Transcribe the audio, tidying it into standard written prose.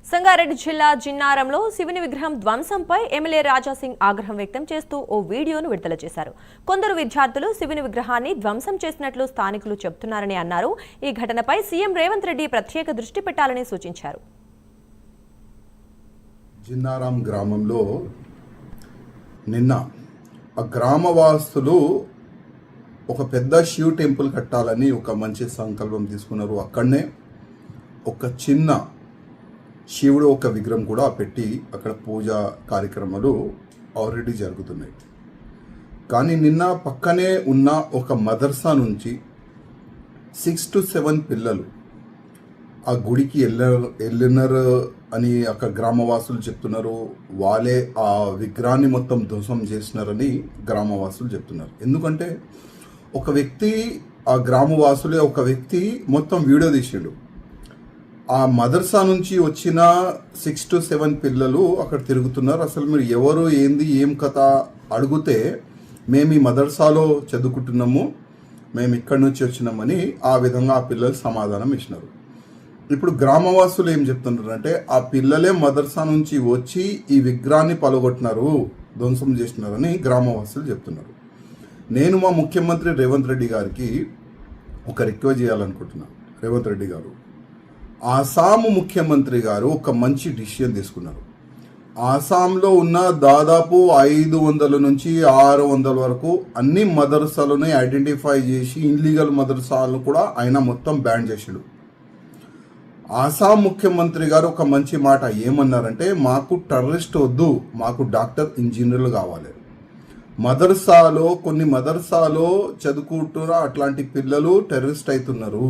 సంగారెడ్డి జిల్లా జిన్నారంలో శివుని విగ్రహం ధ్వంసంపై ఎమ్మెల్యే రాజాసింగ్ ఆగ్రహం వ్యక్తం చేస్తూ ఓ వీడియోను విడుదల చేశారు. కొందరు విద్యార్థులు శివుని విగ్రహాన్ని ధ్వంసం చేసినట్లు స్థానికులు చెబుతున్నారని అన్నారు. ఈ ఘటనపై సీఎం రేవంత్ రెడ్డి ప్రత్యేక దృష్టి పెట్టాలని సూచించారు. జిన్నారం గ్రామంలో నిన్న ఆ గ్రామవాసులు ఒక పెద్ద శివ్ టెంపుల్ కట్టాలని ఒక మంచి సంకల్పం తీసుకున్నారు. అక్కడనే ఒక చిన్న శివుడు ఒక విగ్రహం కూడా పెట్టి అక్కడ పూజా కార్యక్రమాలు ఆల్రెడీ జరుగుతున్నాయి. కానీ నిన్న పక్కనే ఉన్న ఒక మదర్సా నుంచి 6 to 7 పిల్లలు ఆ గుడికి వెళ్ళినారు అని అక్కడ గ్రామవాసులు చెప్తున్నారు. వాళ్ళే ఆ విగ్రహాన్ని మొత్తం ధ్వంసం చేసినారని గ్రామవాసులు చెప్తున్నారు. ఎందుకంటే ఒక వ్యక్తి ఆ గ్రామవాసులే ఒక వ్యక్తి మొత్తం వీడియో తీసిండు. ఆ మదర్సా నుంచి వచ్చిన 6 to 7 పిల్లలు అక్కడ తిరుగుతున్నారు. అసలు మీరు ఎవరు, ఏంది, ఏం కథ అడిగితే మేము ఈ మదర్సాలో చదువుకుంటున్నాము, మేము ఇక్కడి నుంచి వచ్చినామని ఆ విధంగా ఆ పిల్లలు సమాధానం ఇచ్చినారు. ఇప్పుడు గ్రామవాసులు ఏం చెప్తున్నారు అంటే ఆ పిల్లలే మదర్సా నుంచి వచ్చి ఈ విగ్రహాన్ని పలగొట్టినారు, ధ్వంసం చేసినారని గ్రామవాసులు చెప్తున్నారు. నేను మా ముఖ్యమంత్రి రేవంత్ రెడ్డి గారికి ఒక రిక్వెస్ట్ చేయాలనుకుంటున్నాను. రేవంత్ రెడ్డి గారు, ఆసాము ముఖ్యమంత్రి గారు ఒక మంచి డిసిషన్ తీసుకున్నారు. ఆసాంలో ఉన్న దాదాపు 500 నుంచి 600 వరకు అన్ని మదర్సాలను ఐడెంటిఫై చేసి ఇన్లీగల్ మదర్సాలను కూడా ఆయన మొత్తం బ్యాన్ చేసాడు. ఆసాం ముఖ్యమంత్రి గారు ఒక మంచి మాట ఏమన్నారంటే, మాకు టెర్రరిస్ట్ వద్దు, మాకు డాక్టర్, ఇంజనీర్లు కావాలి. కొన్ని మదర్సాలో చదువుకుంటున్న అట్లాంటి పిల్లలు టెర్రరిస్ట్ అవుతున్నారు.